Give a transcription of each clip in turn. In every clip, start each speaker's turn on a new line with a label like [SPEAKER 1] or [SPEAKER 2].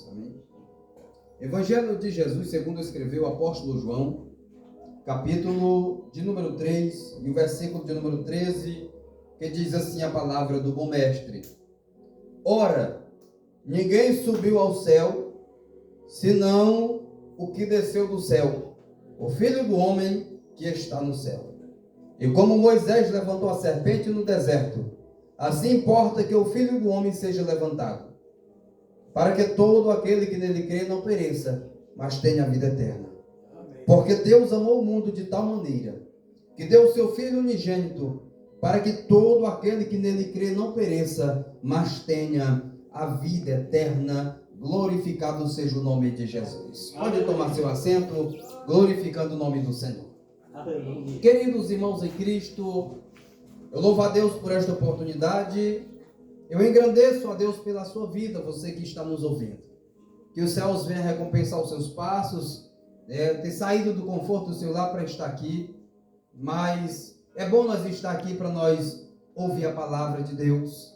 [SPEAKER 1] Amém. Evangelho de Jesus, segundo escreveu o apóstolo João, capítulo de número 3 e o versículo de número 13, que diz assim a palavra do bom mestre: Ora, ninguém subiu ao céu, senão o que desceu do céu, o Filho do Homem que está no céu. E como Moisés levantou a serpente no deserto, assim importa que o Filho do Homem seja levantado, para que todo aquele que nele crê não pereça, mas tenha a vida eterna. Amém. Porque Deus amou o mundo de tal maneira, que deu o seu Filho unigênito, para que todo aquele que nele crê não pereça, mas tenha a vida eterna. Glorificado seja o nome de Jesus. Pode tomar seu assento, glorificando o nome do Senhor. Amém. Queridos irmãos em Cristo, eu louvo a Deus por esta oportunidade. Eu engrandeço a Deus pela sua vida, você que está nos ouvindo. Que os céus venham recompensar os seus passos, ter saído do conforto do seu lar para estar aqui. Mas é bom nós estar aqui para nós ouvir a palavra de Deus.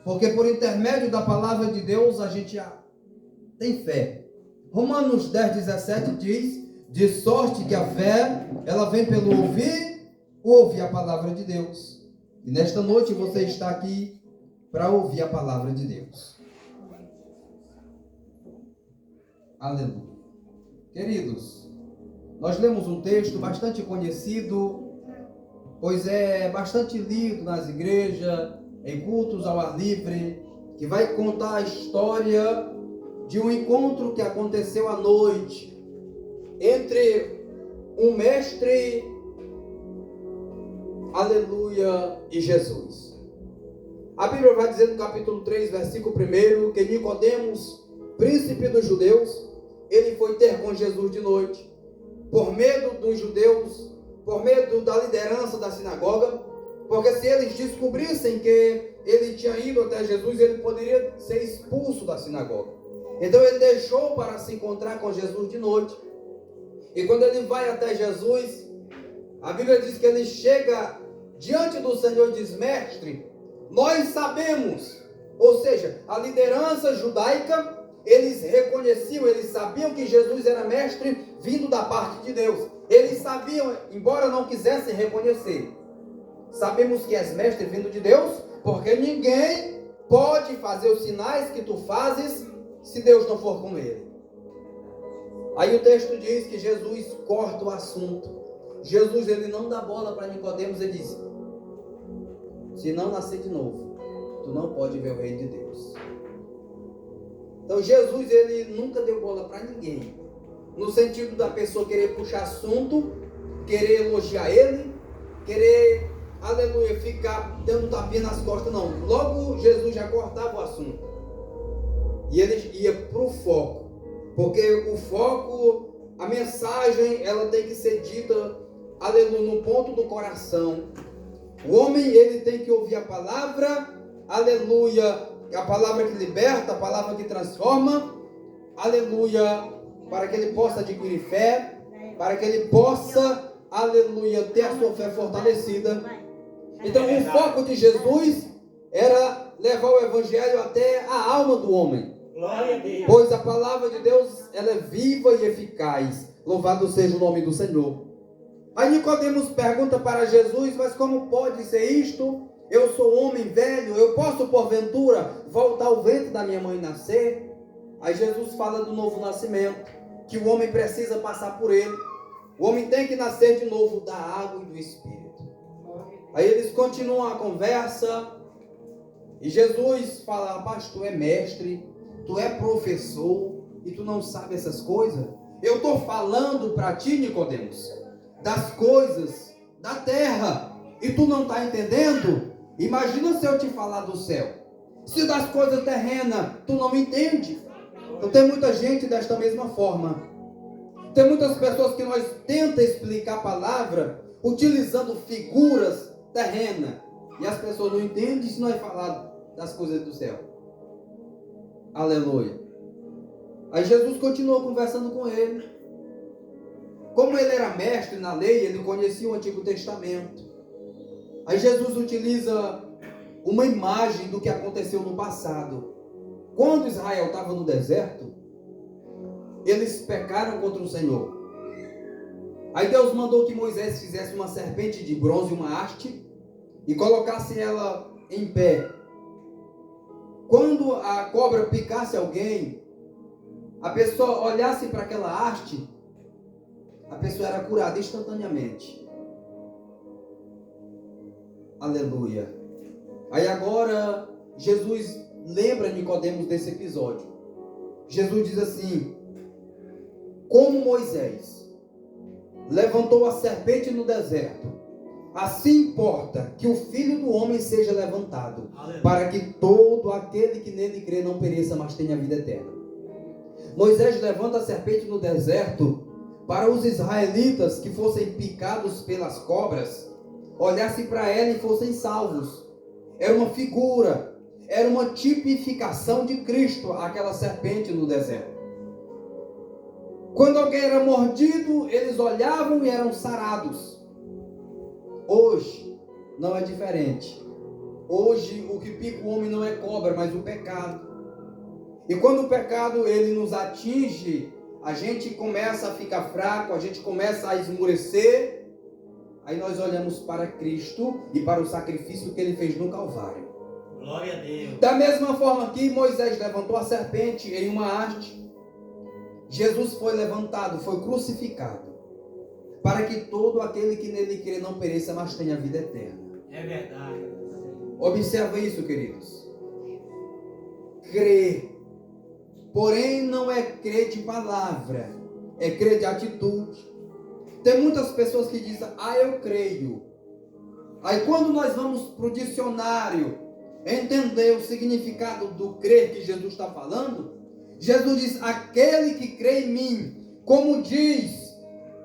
[SPEAKER 1] Porque por intermédio da palavra de Deus a gente tem fé. Romanos 10:17 diz: de sorte que a fé, ela vem pelo ouvir a palavra de Deus. E nesta noite você está aqui para ouvir a palavra de Deus. Aleluia. Queridos, nós lemos um texto bastante conhecido, pois é bastante lido nas igrejas, em cultos ao ar livre, que vai contar a história de um encontro que aconteceu à noite entre um mestre, aleluia, e Jesus. A Bíblia vai dizer no capítulo 3, versículo 1, que Nicodemos, príncipe dos judeus, ele foi ter com Jesus de noite, por medo dos judeus, por medo da liderança da sinagoga, porque se eles descobrissem que ele tinha ido até Jesus, ele poderia ser expulso da sinagoga. Então ele deixou para se encontrar com Jesus de noite. E quando ele vai até Jesus, a Bíblia diz que ele chega diante do Senhor e diz: Mestre, nós sabemos, ou seja, a liderança judaica, eles reconheciam, eles sabiam que Jesus era mestre vindo da parte de Deus. Eles sabiam, embora não quisessem reconhecer. Sabemos que és mestre vindo de Deus, porque ninguém pode fazer os sinais que tu fazes se Deus não for com ele. Aí o texto diz que Jesus corta o assunto. Jesus, ele não dá bola para Nicodemos, ele diz: se não nascer de novo, tu não pode ver o reino de Deus. Então Jesus, ele nunca deu bola para ninguém, no sentido da pessoa querer puxar assunto, querer elogiar ele, querer, aleluia, ficar dando tapinha nas costas, não. Logo Jesus já cortava o assunto e ele ia para o foco, porque o foco, a mensagem, ela tem que ser dita, aleluia, no ponto do coração. O homem, ele tem que ouvir a palavra, aleluia, a palavra que liberta, a palavra que transforma, aleluia, para que ele possa adquirir fé, para que ele possa, aleluia, ter a sua fé fortalecida. Então o foco de Jesus era levar o evangelho até a alma do homem. Glória a Deus. Pois a palavra de Deus, ela é viva e eficaz. Louvado seja o nome do Senhor. Aí Nicodemos pergunta para Jesus: mas como pode ser isto? Eu sou homem velho, eu posso porventura voltar ao ventre da minha mãe e nascer? Aí Jesus fala do novo nascimento, que o homem precisa passar por ele. O homem tem que nascer de novo da água e do Espírito. Aí eles continuam a conversa e Jesus fala: rapaz, tu é mestre, tu é professor e tu não sabe essas coisas? Eu estou falando para ti, Nicodemos, das coisas da terra e tu não está entendendo? Imagina se eu te falar do céu. Se das coisas terrenas tu não entende. Então tem muita gente desta mesma forma. Tem muitas pessoas que nós tenta explicar a palavra utilizando figuras terrenas e as pessoas não entendem se nós falar das coisas do céu. Aleluia. Aí Jesus continuou conversando com ele. Como ele era mestre na lei, ele conhecia o Antigo Testamento. Aí Jesus utiliza uma imagem do que aconteceu no passado. Quando Israel estava no deserto, eles pecaram contra o Senhor. Aí Deus mandou que Moisés fizesse uma serpente de bronze, uma haste, e colocasse ela em pé. Quando a cobra picasse alguém, a pessoa olhasse para aquela haste, a pessoa era curada instantaneamente. Aleluia. Aí agora Jesus lembra Nicodemos desse episódio. Jesus diz assim: como Moisés levantou a serpente no deserto, assim importa que o Filho do Homem seja levantado, aleluia, para que todo aquele que nele crê não pereça, mas tenha vida eterna. Moisés levanta a serpente no deserto para os israelitas que fossem picados pelas cobras, olhassem para ela e fossem salvos. Era uma figura, era uma tipificação de Cristo, aquela serpente no deserto. Quando alguém era mordido, eles olhavam e eram sarados. Hoje não é diferente. Hoje o que pica o homem não é cobra, mas o pecado. E quando o pecado ele nos atinge, a gente começa a ficar fraco, a gente começa a esmurecer. Aí nós olhamos para Cristo e para o sacrifício que ele fez no Calvário.
[SPEAKER 2] Glória a Deus.
[SPEAKER 1] Da mesma forma que Moisés levantou a serpente em uma haste, Jesus foi levantado, foi crucificado, para que todo aquele que nele crê não pereça, mas tenha vida eterna.
[SPEAKER 2] É verdade.
[SPEAKER 1] Observa isso, queridos. Crer. Porém, não é crer de palavra, é crer de atitude. Tem muitas pessoas que dizem, eu creio. Aí quando nós vamos para o dicionário entender o significado do crer que Jesus está falando, Jesus diz, aquele que crê em mim, como diz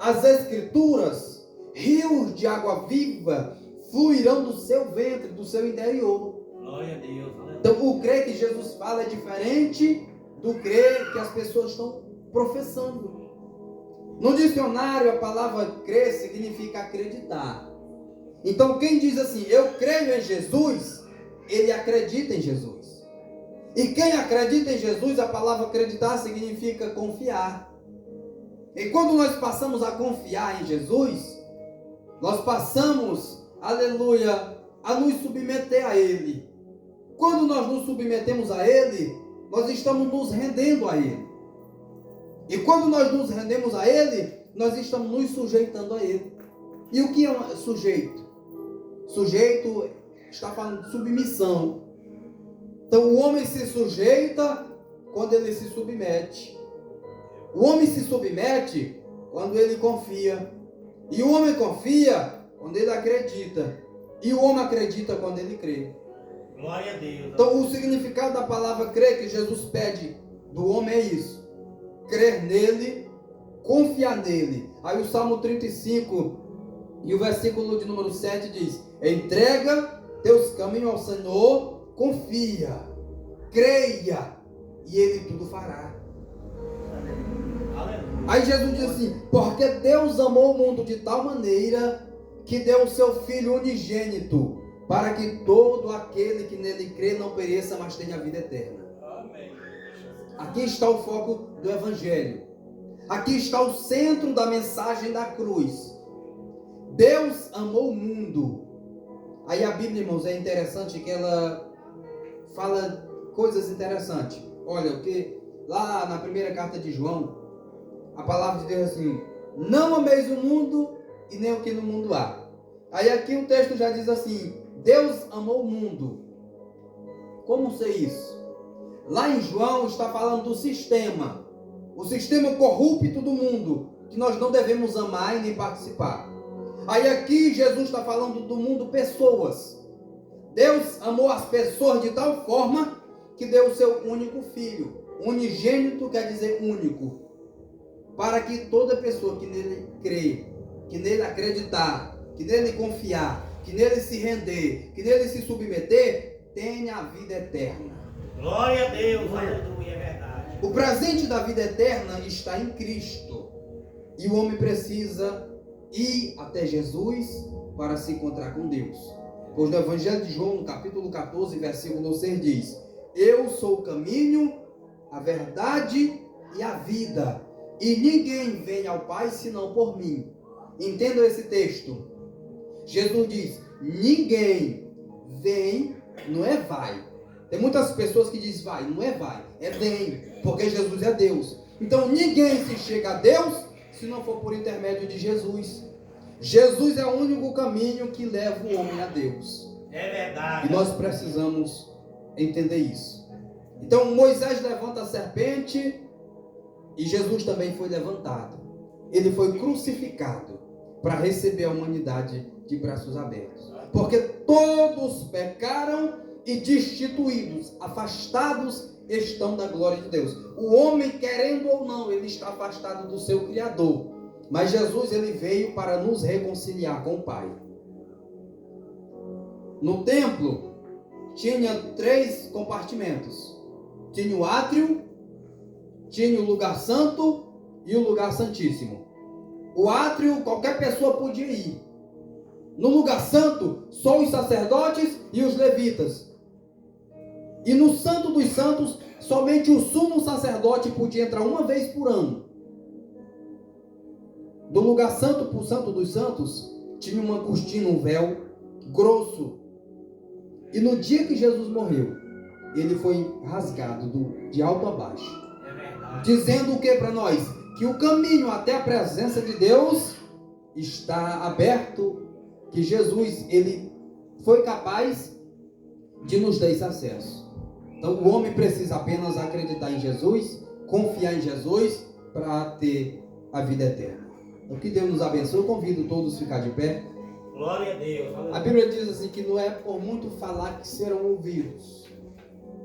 [SPEAKER 1] as Escrituras, rios de água viva fluirão do seu ventre, do seu interior.
[SPEAKER 2] Glória a Deus.
[SPEAKER 1] Então o crer que Jesus fala é diferente do crer que as pessoas estão professando. No dicionário a palavra crer significa acreditar. Então quem diz assim, eu creio em Jesus, ele acredita em Jesus. E quem acredita em Jesus, a palavra acreditar significa confiar. E quando nós passamos a confiar em Jesus, nós passamos, aleluia, a nos submeter a Ele. Quando nós nos submetemos a Ele, nós estamos nos rendendo a Ele. E quando nós nos rendemos a Ele, nós estamos nos sujeitando a Ele. E o que é um sujeito? Sujeito está falando de submissão. Então o homem se sujeita quando ele se submete. O homem se submete quando ele confia. E o homem confia quando ele acredita. E o homem acredita quando ele crê.
[SPEAKER 2] Glória a Deus.
[SPEAKER 1] Então o significado da palavra crer que Jesus pede do homem é isso. Crer nele, confiar nele. Aí o Salmo 35 e o versículo de número 7 diz, entrega teus caminhos ao Senhor, confia, creia, e Ele tudo fará.
[SPEAKER 2] Aleluia.
[SPEAKER 1] Aí Jesus diz assim, porque Deus amou o mundo de tal maneira que deu o seu Filho unigênito, para que todo aquele que nele crê não pereça, mas tenha vida eterna.
[SPEAKER 2] Amém.
[SPEAKER 1] Aqui está o foco do Evangelho. Aqui está o centro da mensagem da cruz. Deus amou o mundo. Aí a Bíblia, irmãos, é interessante que ela fala coisas interessantes. Olha, o que lá na primeira carta de João, a palavra de Deus é assim, não ameis o mundo e nem o que no mundo há. Aí aqui o texto já diz assim, Deus amou o mundo. Como sei isso? Lá em João está falando do sistema, o sistema corrupto do mundo, que nós não devemos amar e nem participar. Aí aqui Jesus está falando do mundo pessoas. Deus amou as pessoas de tal forma que deu o seu único filho. Unigênito quer dizer único. Para que toda pessoa que nele crê, que nele acreditar, que nele confiar, que nele se render, que nele se submeter, tenha a vida eterna.
[SPEAKER 2] Glória a Deus, aleluia, é verdade.
[SPEAKER 1] O presente da vida eterna está em Cristo. E o homem precisa ir até Jesus para se encontrar com Deus. Pois no Evangelho de João, no capítulo 14, versículo 6 diz, Eu sou o caminho, a verdade e a vida. E ninguém vem ao Pai senão por mim. Entendam esse texto. Jesus diz, ninguém vem, não é vai. Tem muitas pessoas que dizem vai, não é vai, é vem, porque Jesus é Deus. Então ninguém se chega a Deus se não for por intermédio de Jesus. Jesus é o único caminho que leva o homem a Deus.
[SPEAKER 2] É verdade.
[SPEAKER 1] E nós precisamos entender isso. Então Moisés levanta a serpente e Jesus também foi levantado. Ele foi crucificado para receber a humanidade de braços abertos. Porque todos pecaram e destituídos, afastados estão da glória de Deus. O homem, querendo ou não, ele está afastado do seu Criador. Mas Jesus, ele veio para nos reconciliar com o Pai. No templo, tinha 3 compartimentos. Tinha o átrio, tinha o lugar santo e o lugar santíssimo. O átrio, qualquer pessoa podia ir. No lugar santo, só os sacerdotes e os levitas. E no santo dos santos, somente o sumo sacerdote podia entrar uma vez por ano. Do lugar santo para o santo dos santos, tinha uma cortina, um véu grosso. E no dia que Jesus morreu, ele foi rasgado de alto a baixo.
[SPEAKER 2] É verdade.
[SPEAKER 1] Dizendo o que para nós? Que o caminho até a presença de Deus está aberto, que Jesus, ele foi capaz de nos dar esse acesso. Então o homem precisa apenas acreditar em Jesus, confiar em Jesus para ter a vida eterna. Então que Deus nos abençoe. Eu convido todos a ficar de pé.
[SPEAKER 2] Glória a Deus.
[SPEAKER 1] A Bíblia diz assim que não é por muito falar que serão ouvidos,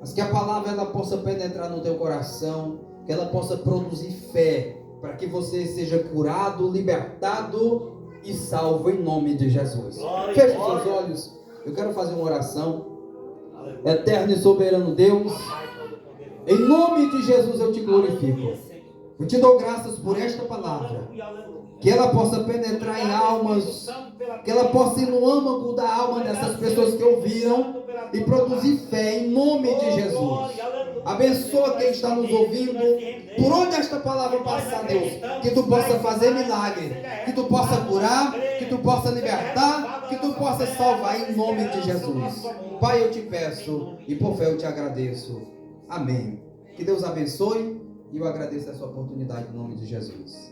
[SPEAKER 1] mas que a palavra ela possa penetrar no teu coração, que ela possa produzir fé, para que você seja curado, libertado e salvo em nome de Jesus. Feche os seus olhos. Eu quero fazer uma oração. Eterno e soberano Deus, em nome de Jesus eu te glorifico. Eu te dou graças por esta palavra, que ela possa penetrar em almas, que ela possa ir no âmago da alma dessas pessoas que ouviram e produzir fé em nome de Jesus. Abençoa quem está nos ouvindo, por onde esta palavra passar, Deus, que tu possa fazer milagre, que tu possa curar, que tu possa libertar, que tu possa salvar em nome de Jesus. Pai, eu te peço e por fé eu te agradeço. Amém. Que Deus abençoe e eu agradeço essa oportunidade em nome de Jesus.